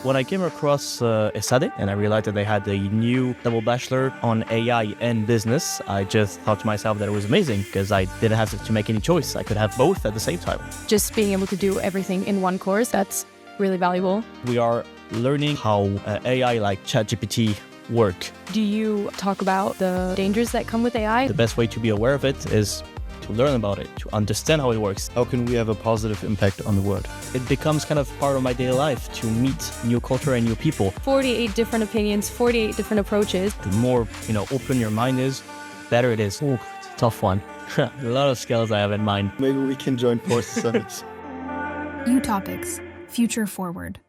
When I came across Esade and I realized that they had a new double bachelor on AI and business, I just thought to myself that it was amazing because I didn't have to make any choice. I could have both at the same time. Just being able to do everything in one course, that's really valuable. We are learning how AI like ChatGPT work. Do you talk about the dangers that come with AI? The best way to be aware of it is to learn about it, to understand how it works. How can we have a positive impact on the world? It becomes kind of part of my daily life to meet new culture and new people. 48 different opinions, 48 different approaches. The more, open your mind is, better it is. Ooh, it's a tough one. A lot of skills I have in mind. Maybe we can join forces on it. Utopics, Future Forward.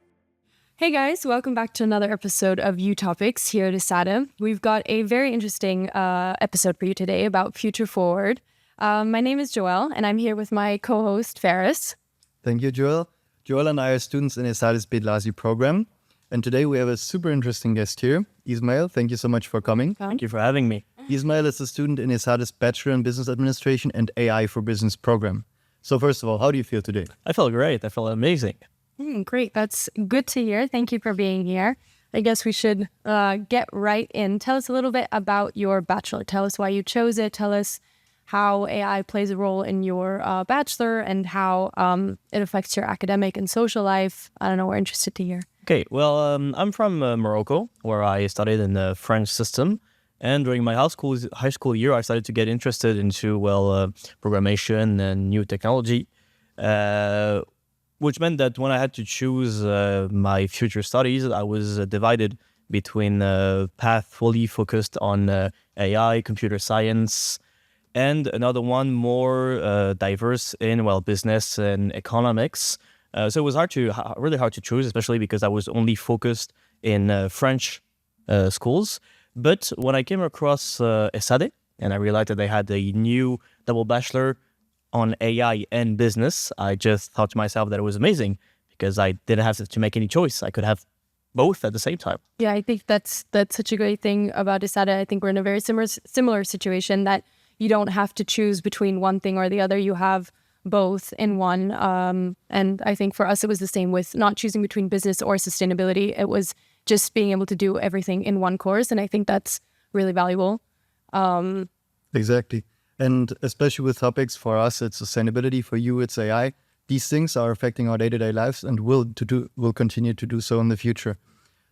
Hey guys, welcome back to another episode of Utopics here at Esade. We've got a very interesting episode for you today about Future Forward. My name is Joelle, and I'm here with my co-host, Ferris. Thank you, Joelle. Joelle and I are students in Esade's BBA Program. And today we have a super interesting guest here. Ismail, thank you so much for coming. Thank you for having me. Ismail is a student in Esade's Bachelor in Business Administration and AI for Business program. So first of all, how do you feel today? I felt great. I felt amazing. Great. That's good to hear. Thank you for being here. I guess we should get right in. Tell us a little bit about your bachelor. Tell us why you chose it. Tell us how AI plays a role in your bachelor and how it affects your academic and social life. I don't know, we're interested to hear. Okay, well, I'm from Morocco, where I studied in the French system. And during my high school year, I started to get interested into, programmation and new technology, which meant that when I had to choose my future studies, I was divided between a path fully focused on AI, computer science, and another one more diverse in, business and economics. So it was really hard to choose, especially because I was only focused in French schools. But when I came across Esade and I realized that they had a new double bachelor on AI and business, I just thought to myself that it was amazing because I didn't have to make any choice. I could have both at the same time. Yeah, I think that's such a great thing about Esade. I think we're in a very similar situation that you don't have to choose between one thing or the other. You have both in one. And I think for us, it was the same with not choosing between business or sustainability. It was just being able to do everything in one course. And I think that's really valuable. Exactly. And especially with topics for us, it's sustainability. For you, it's AI. These things are affecting our day-to-day lives and will continue to do so in the future.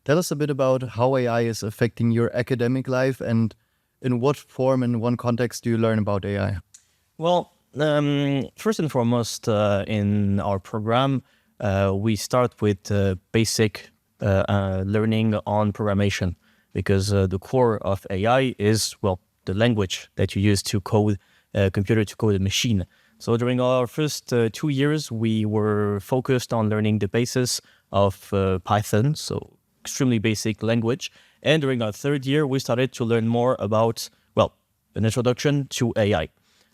Tell us a bit about how AI is affecting your academic life and in what form and one context do you learn about AI? Well, first and foremost, in our program, we start with basic learning on programmation because the core of AI is, the language that you use to code a computer, to code a machine. So during our first 2 years, we were focused on learning the basis of Python, so extremely basic language. And during our third year, we started to learn more about, an introduction to AI.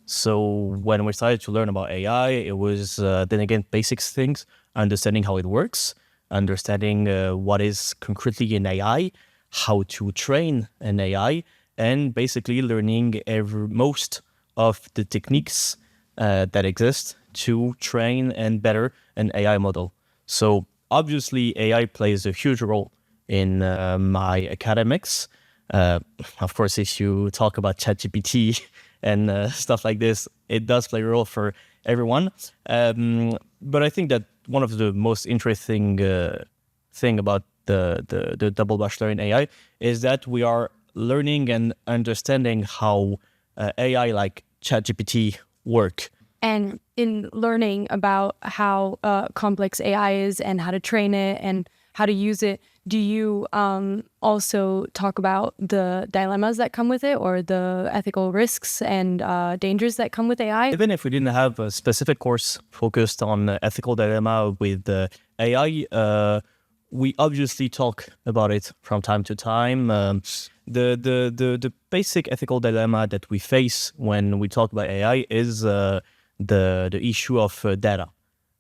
So when we started to learn about AI, it was, then again, basic things, understanding how it works, understanding what is concretely an AI, how to train an AI, and basically learning most of the techniques that exist to train and better an AI model. So obviously, AI plays a huge role in my academics. Of course, if you talk about ChatGPT and stuff like this, it does play a role for everyone. But I think that one of the most interesting thing about the double bachelor in AI is that we are learning and understanding how AI like ChatGPT work. And in learning about how complex AI is and how to train it and how to use it, do you also talk about the dilemmas that come with it or the ethical risks and dangers that come with AI? Even if we didn't have a specific course focused on ethical dilemma with AI, we obviously talk about it from time to time. The basic ethical dilemma that we face when we talk about AI is the issue of data.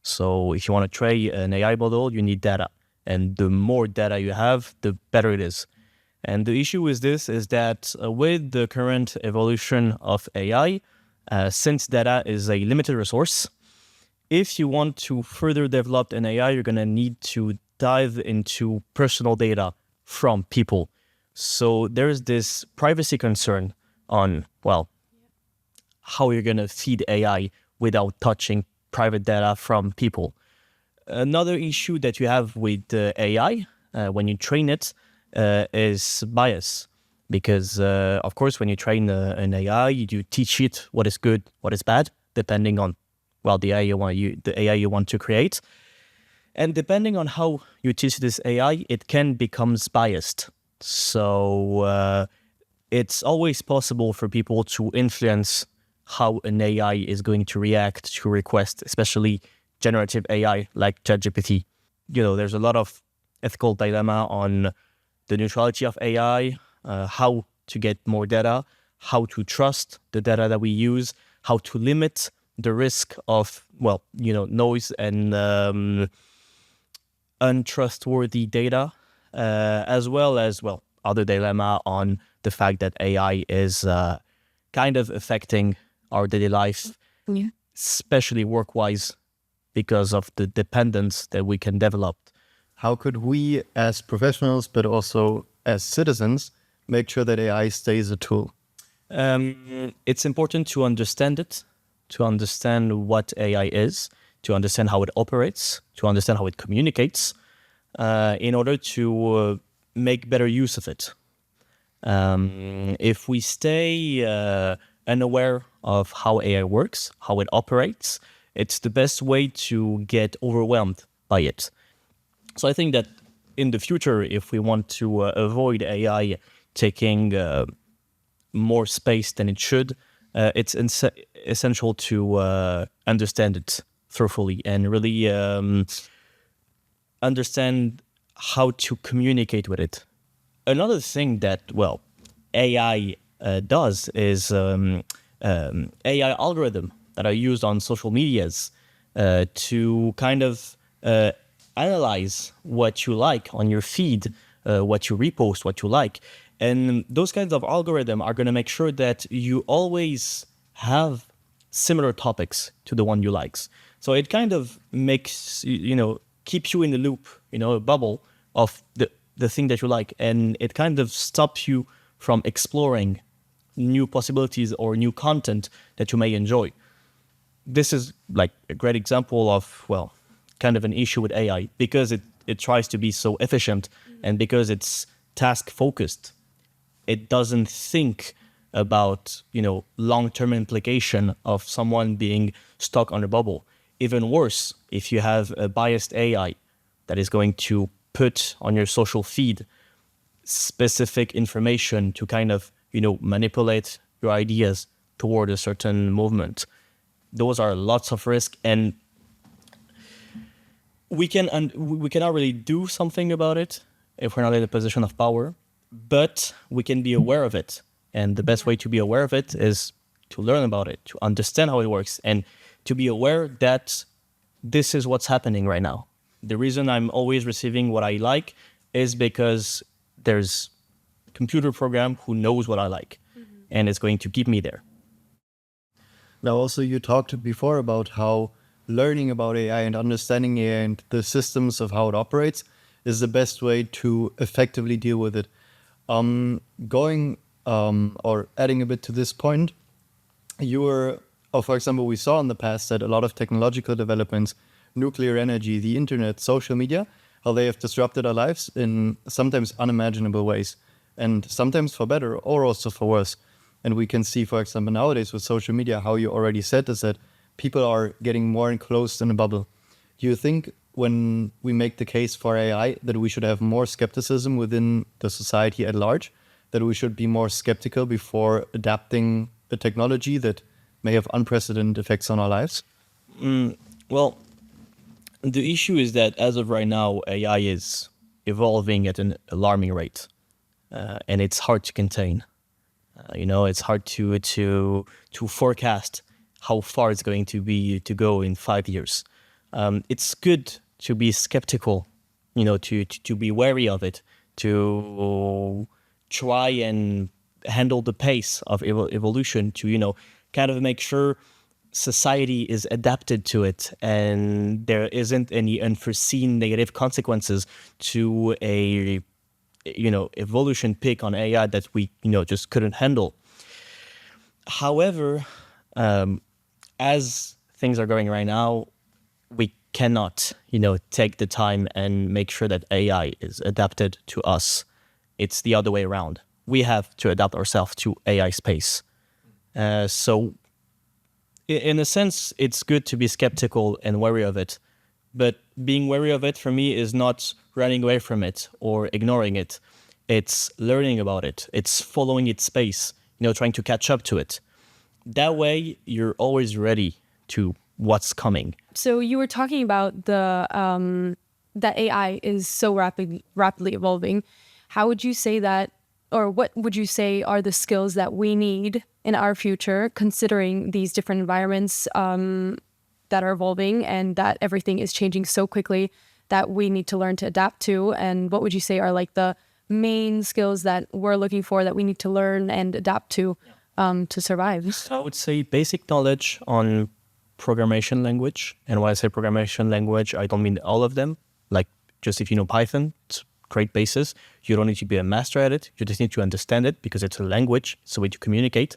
So if you want to train an AI model, you need data. And the more data you have, the better it is. And the issue with this is that with the current evolution of AI, since data is a limited resource, if you want to further develop an AI, you're going to need to dive into personal data from people. So there's this privacy concern on, well, how you're going to feed AI without touching private data from people. Another issue that you have with AI when you train it is bias. Because, of course, when you train an AI, you teach it what is good, what is bad, depending on, well, the AI you want to create. And depending on how you teach this AI, it can become biased. So it's always possible for people to influence how an AI is going to react to requests, especially generative AI like ChatGPT. There's a lot of ethical dilemma on the neutrality of AI, how to get more data, how to trust the data that we use, how to limit the risk of, noise and untrustworthy data, as well as, other dilemma on the fact that AI is kind of affecting our daily life, especially work-wise, because of the dependence that we can develop. How could we as professionals, but also as citizens, make sure that AI stays a tool? It's important to understand it, to understand what AI is, to understand how it operates, to understand how it communicates, in order to make better use of it. If we stay unaware of how AI works, how it operates, it's the best way to get overwhelmed by it. So I think that in the future, if we want to avoid AI taking more space than it should, it's essential to understand it thoroughly and really understand how to communicate with it. Another thing that, AI does is AI algorithm that are used on social medias to kind of analyze what you like on your feed, what you repost, what you like. And those kinds of algorithms are going to make sure that you always have similar topics to the one you likes. So it kind of makes, keeps you in the loop, a bubble of the thing that you like. And it kind of stops you from exploring new possibilities or new content that you may enjoy. This is like a great example of, kind of an issue with AI because it tries to be so efficient and because it's task focused. It doesn't think about, long-term implication of someone being stuck on a bubble. Even worse, if you have a biased AI that is going to put on your social feed specific information to kind of, manipulate your ideas toward a certain movement. Those are lots of risk, and we cannot really do something about it if we're not in a position of power, but we can be aware of it. And the best way to be aware of it is to learn about it, to understand how it works, and to be aware that this is what's happening right now. The reason I'm always receiving what I like is because there's a computer program who knows what I like, and it's going to keep me there. Now, also, you talked before about how learning about AI and understanding AI and the systems of how it operates is the best way to effectively deal with it. Or adding a bit to this point, for example, we saw in the past that a lot of technological developments, nuclear energy, the internet, social media, how they have disrupted our lives in sometimes unimaginable ways, and sometimes for better or also for worse. And we can see, for example, nowadays with social media, how you already said is that people are getting more enclosed in a bubble. Do you think when we make the case for AI that we should have more skepticism within the society at large, that we should be more skeptical before adapting a technology that may have unprecedented effects on our lives? Well, the issue is that as of right now, AI is evolving at an alarming rate, and it's hard to contain. It's hard to forecast how far it's going to go in 5 years. It's good to be skeptical, to be wary of it, to try and handle the pace of evolution, to kind of make sure society is adapted to it and there isn't any unforeseen negative consequences to a evolution peak on AI that we just couldn't handle. However, as things are going right now, we cannot take the time and make sure that AI is adapted to us. It's the other way around. We have to adapt ourselves to AI space. So in a sense, it's good to be skeptical and wary of it. But being wary of it for me is not running away from it or ignoring it. It's learning about it. It's following its space, trying to catch up to it. That way, you're always ready to what's coming. So you were talking about that AI is so rapidly evolving. How would you say that, or what would you say are the skills that we need in our future, considering these different environments that are evolving and that everything is changing so quickly that we need to learn to adapt to? And what would you say are like the main skills that we're looking for that we need to learn and adapt to survive? So I would say basic knowledge on programmation language. And when I say programmation language, I don't mean all of them. Like just if you know Python, it's great basis. You don't need to be a master at it. You just need to understand it because it's a language. It's a way to communicate.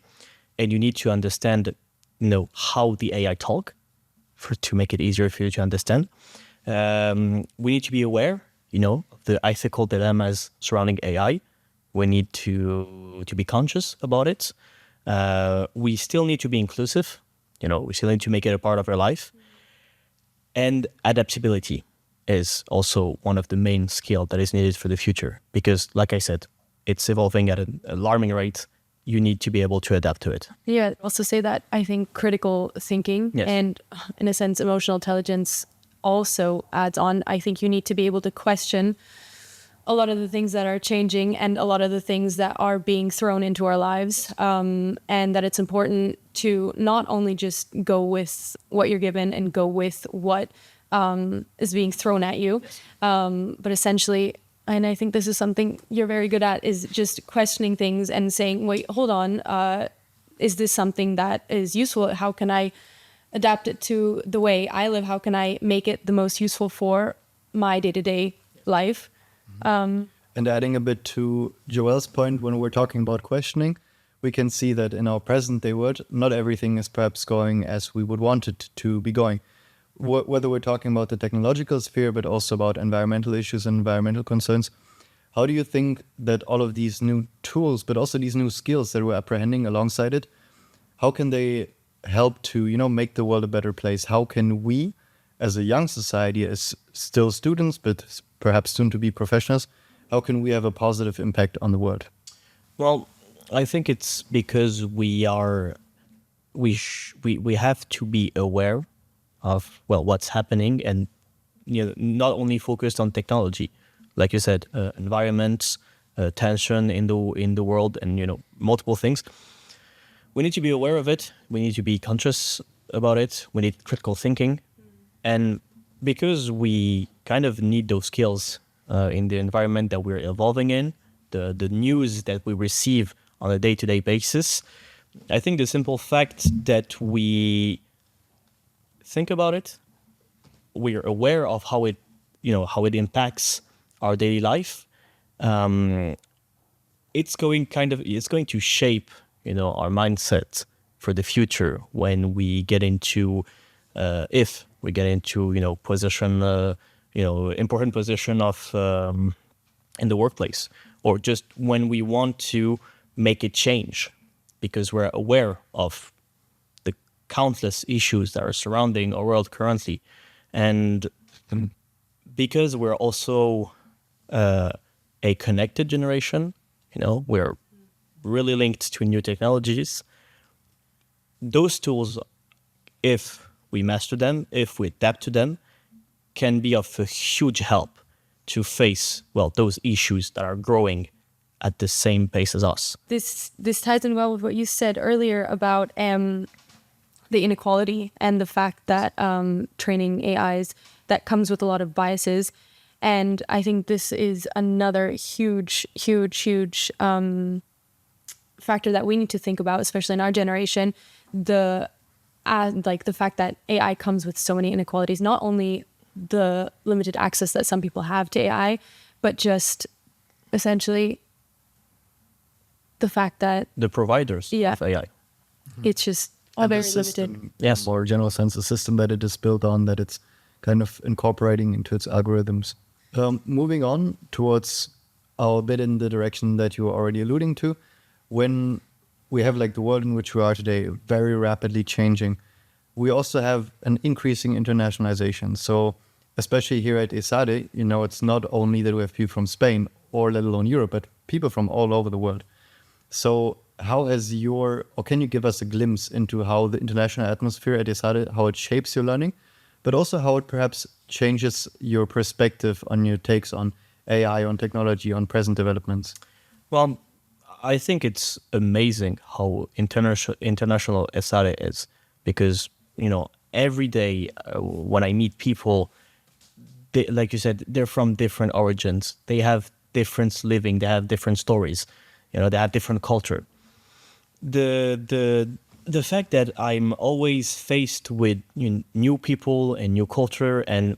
And you need to understand, how the AI talk to make it easier for you to understand. We need to be aware, of the ethical dilemmas surrounding AI. We need to be conscious about it. We still need to be inclusive. We still need to make it a part of our life. And adaptability is also one of the main skills that is needed for the future. Because, like I said, it's evolving at an alarming rate. You need to be able to adapt to it. Yeah, I'd also say that I think critical thinking and, in a sense, emotional intelligence also adds on. I think you need to be able to question a lot of the things that are changing and a lot of the things that are being thrown into our lives, and that it's important to not only just go with what you're given and go with what is being thrown at you, but essentially, and I think this is something you're very good at, is just questioning things and saying, wait, hold on, is this something that is useful? How can I adapt it to the way I live? How can I make it the most useful for my day-to-day life? And adding a bit to Joel's point, when we're talking about questioning, we can see that in our present day world, not everything is perhaps going as we would want it to be going. Whether we're talking about the technological sphere, but also about environmental issues and environmental concerns, how do you think that all of these new tools, but also these new skills that we're apprehending alongside it, how can they help to, make the world a better place? How can we, as a young society, as still students, but perhaps soon to be professionals, how can we have a positive impact on the world? Well, I think it's because we have to be aware of what's happening, and not only focused on technology, like you said, environments, tension in the world, and multiple things. We need to be aware of it. We need to be conscious about it. We need critical thinking, and because we kind of need those skills in the environment that we're evolving in, the news that we receive on a day-to-day basis, I think the simple fact that we think about it, we're aware of how it impacts our daily life. It's going to shape, our mindset for the future when we get into, if we get into, position, important position of in the workplace, or just when we want to make a change, because we're aware of the countless issues that are surrounding our world currently. And because we're also a connected generation, we're really linked to new technologies. Those tools, if we master them, if we adapt to them, can be of a huge help to face, those issues that are growing at the same pace as us. This ties in well with what you said earlier about the inequality and the fact that training AIs, that comes with a lot of biases. And I think this is another huge factor that we need to think about, especially in our generation, the and like the fact that AI comes with so many inequalities, not only the limited access that some people have to AI, but just essentially the fact that The providers Yeah. of AI. it's just And the very limited. system, Yes. more general sense, the system that it is built on, that it's kind of incorporating into its algorithms. Moving on towards our bit in the direction that you were already alluding to, when we have like the world in which we are today very rapidly changing, we also have an increasing internationalization. So especially here at Esade, you know, it's not only that we have people from Spain or let alone Europe, but people from all over the world. So how has or can you give us a glimpse into how the international atmosphere at Esade, how it shapes your learning, but also how it perhaps changes your perspective on your takes on AI, on technology, on present developments? Well, I think it's amazing how international Esade is, because, you know, every day when I meet people, they, like you said, they're from different origins. They have different living. They have different stories. You know, they have different culture. The fact that I'm always faced with new people and new culture, and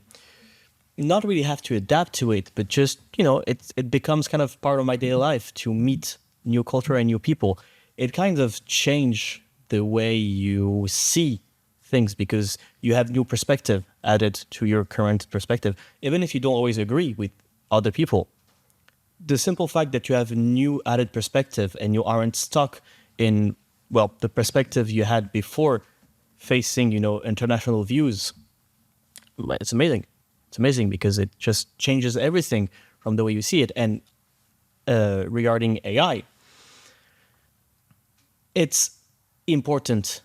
not really have to adapt to it, but just, you know, it becomes kind of part of my daily life to meet new culture and new people. It kind of change the way you see things, because you have new perspective added to your current perspective, even if you don't always agree with other people. The simple fact that you have a new added perspective and you aren't stuck in, well, the perspective you had before, facing, you know, international views, it's amazing. It's amazing because it just changes everything from the way you see it. And regarding AI, it's important,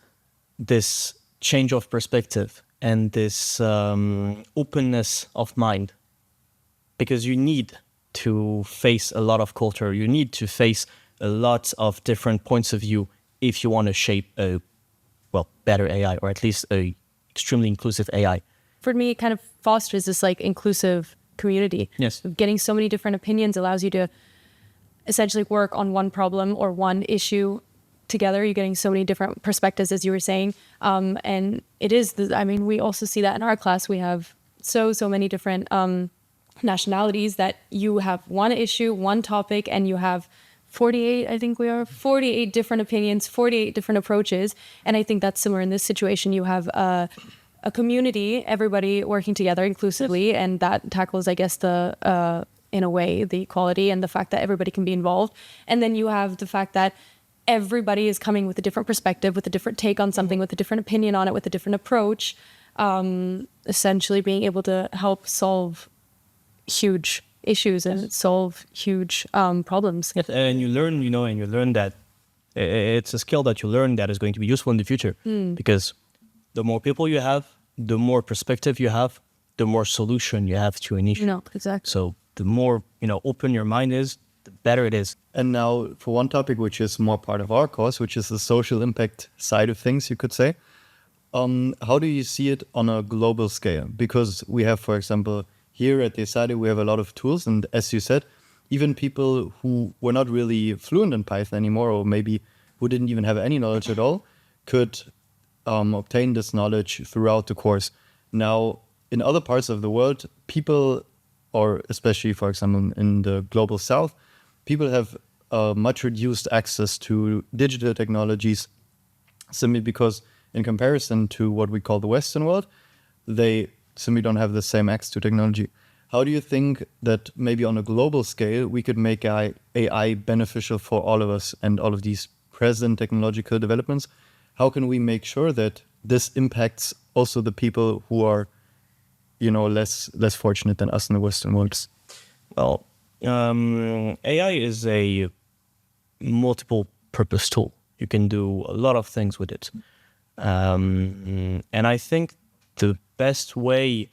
this change of perspective and this openness of mind, because you need to face a lot of culture. You need to face a lot of different points of view if you want to shape a, well, better AI, or at least a extremely inclusive AI. For me, it kind of fosters this like inclusive community. Yes. Getting so many different opinions allows you to essentially work on one problem or one issue together. You're getting so many different perspectives, as you were saying. And it is, I mean, we also see that in our class. We have so many different nationalities that you have one issue, one topic, and you have 48, I think we are 48 different opinions, 48 different approaches. And I think that's similar in this situation. You have a community, everybody working together inclusively, and that tackles, I guess, the in a way, the equality and the fact that everybody can be involved. And then you have the fact that everybody is coming with a different perspective, with a different take on something, with a different opinion on it, with a different approach, essentially being able to help solve huge issues and solve huge problems. Yes, and you learn that it's a skill that you learn that is going to be useful in the future, because the more people you have, the more perspective you have, the more solution you have to an issue. No, exactly. So the more, open your mind is, the better it is. And now for one topic, which is more part of our course, which is the social impact side of things, you could say. How do you see it on a global scale? Because we have, for example, here at the Esade, we have a lot of tools. And as you said, even people who were not really fluent in Python anymore, or maybe who didn't even have any knowledge at all, could obtain this knowledge throughout the course. Now, in other parts of the world, people, or especially, for example, in the global south, people have much reduced access to digital technologies, simply because in comparison to what we call the Western world, they simply don't have the same access to technology. How do you think that maybe on a global scale, we could make AI beneficial for all of us and all of these present technological developments? How can we make sure that this impacts also the people who are, less fortunate than us in the Western world? Well, AI is a multiple purpose tool. You can do a lot of things with it. And I think the best way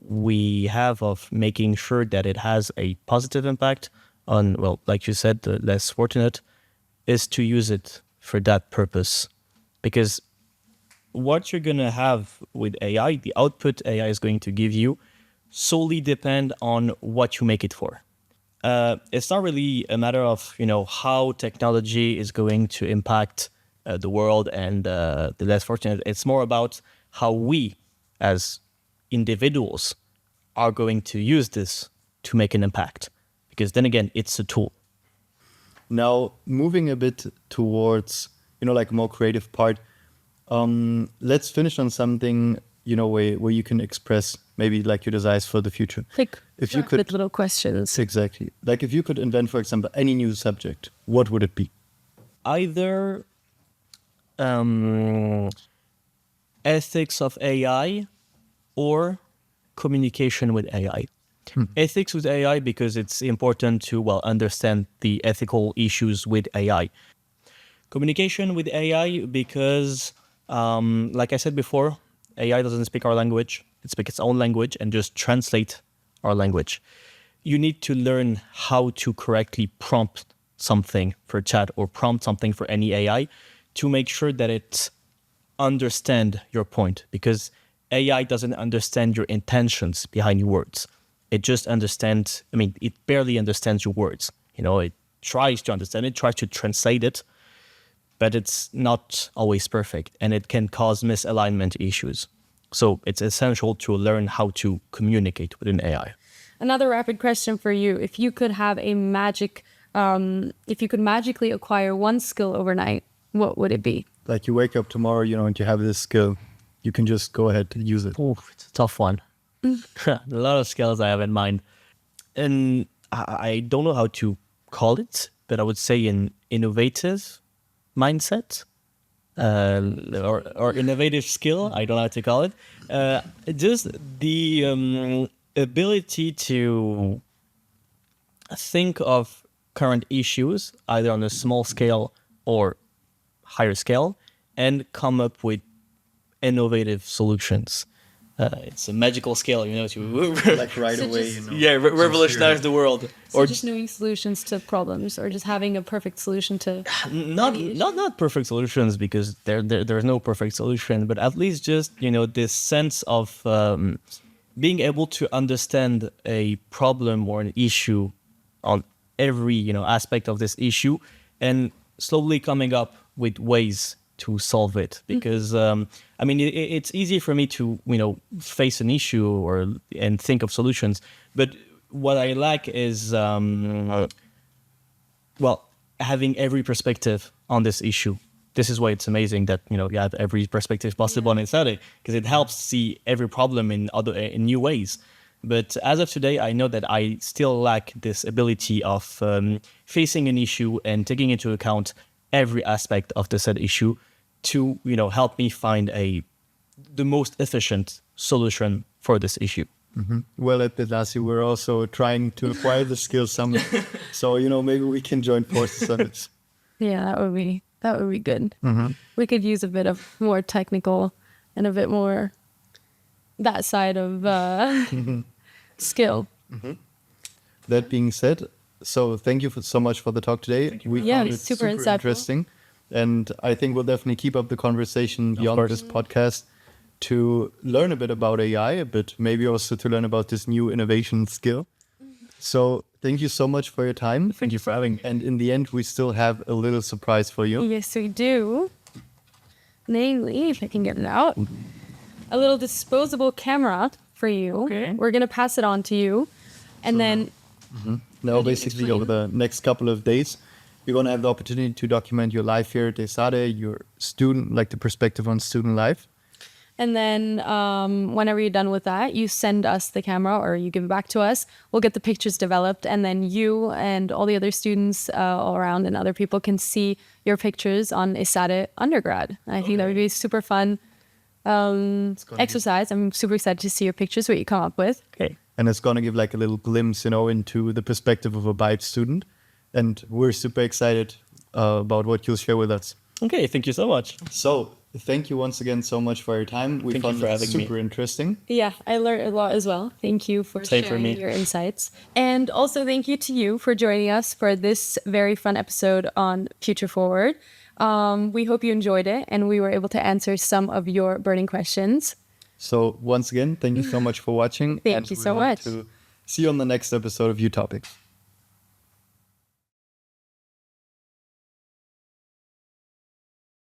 we have of making sure that it has a positive impact on, well, like you said, the less fortunate, is to use it for that purpose. Because what you're going to have with AI, the output AI is going to give you, solely depend on what you make it for. It's not really a matter of, how technology is going to impact the world and the less fortunate. It's more about how we, as individuals, are going to use this to make an impact. Because then again, it's a tool. Now, moving a bit towards, like more creative part, let's finish on something, where you can express maybe like your desires for the future. Like if you could, with little questions. Exactly. Like if you could invent, for example, any new subject, what would it be? Either ethics of AI or communication with AI. Ethics with AI because it's important to, understand the ethical issues with AI. Communication with AI because, like I said before, AI doesn't speak our language. It speaks its own language and just translate our language. You need to learn how to correctly prompt something for chat or prompt something for any AI to make sure that it understand your point, because AI doesn't understand your intentions behind your words. It just understands, it barely understands your words. It tries to understand it, tries to translate it, but it's not always perfect and it can cause misalignment issues. So it's essential to learn how to communicate with an AI. Another rapid question for you. If you could have if you could magically acquire one skill overnight, what would it be? Like you wake up tomorrow, and you have this skill, you can just go ahead and use it. Oh, it's a tough one. A lot of skills I have in mind. And I don't know how to call it, but I would say an innovative mindset or innovative skill. I don't know how to call it. Just the ability to think of current issues, either on a small scale or higher scale, and come up with innovative solutions. It's a magical skill, to Like right So away, just- revolutionize the world. So Or just knowing solutions to problems, or just having a perfect solution to... not perfect solutions, because there's no perfect solution, but at least just this sense of being able to understand a problem or an issue on every aspect of this issue, and slowly coming up with ways to solve it. Because it's easy for me to face an issue and think of solutions, but what I lack is having every perspective on this issue. This is why it's amazing that you have every perspective possible on Esade, because it helps see every problem in new ways. But as of today, I know that I still lack this ability of facing an issue and taking into account every aspect of the said issue to help me find the most efficient solution for this issue. Mm-hmm. Well, at Bedasi, we're also trying to acquire the skills some. So, maybe we can join forces on it. Yeah, that would be good. Mm-hmm. We could use a bit of more technical and a bit more that side of skill. Mm-hmm. That being said, so thank you so much for the talk today. We found it super insightful. interesting. And I think we'll definitely keep up the conversation beyond this podcast to learn a bit about AI, but maybe also to learn about this new innovation skill. So thank you so much for your time. Thank you for having me. And in the end, we still have a little surprise for you. Yes, we do. Namely, if I can get it out, a little disposable camera for you. Okay. We're going to pass it on to you. And then... Now, basically, over the next couple of days, you're going to have the opportunity to document your life here at Esade, your student, like the perspective on student life. And then whenever you're done with that, you send us the camera or you give it back to us. We'll get the pictures developed, and then you and all the other students all around and other people can see your pictures on Esade Undergrad. I think that would be a super fun exercise. I'm super excited to see your pictures, what you come up with. Okay. And it's going to give like a little glimpse, into the perspective of a BBA student. And we're super excited about what you'll share with us. Okay, thank you so much. So thank you once again so much for your time. We Thank you found for it having me. super interesting. Yeah, I learned a lot as well. Thank you for Same for sharing me. your insights. And also thank you to you for joining us for this very fun episode on Future Forward. We hope you enjoyed it and we were able to answer some of your burning questions. So once again, thank you so much for watching. Thank you so we hope much. to see you on the next episode of U Topics.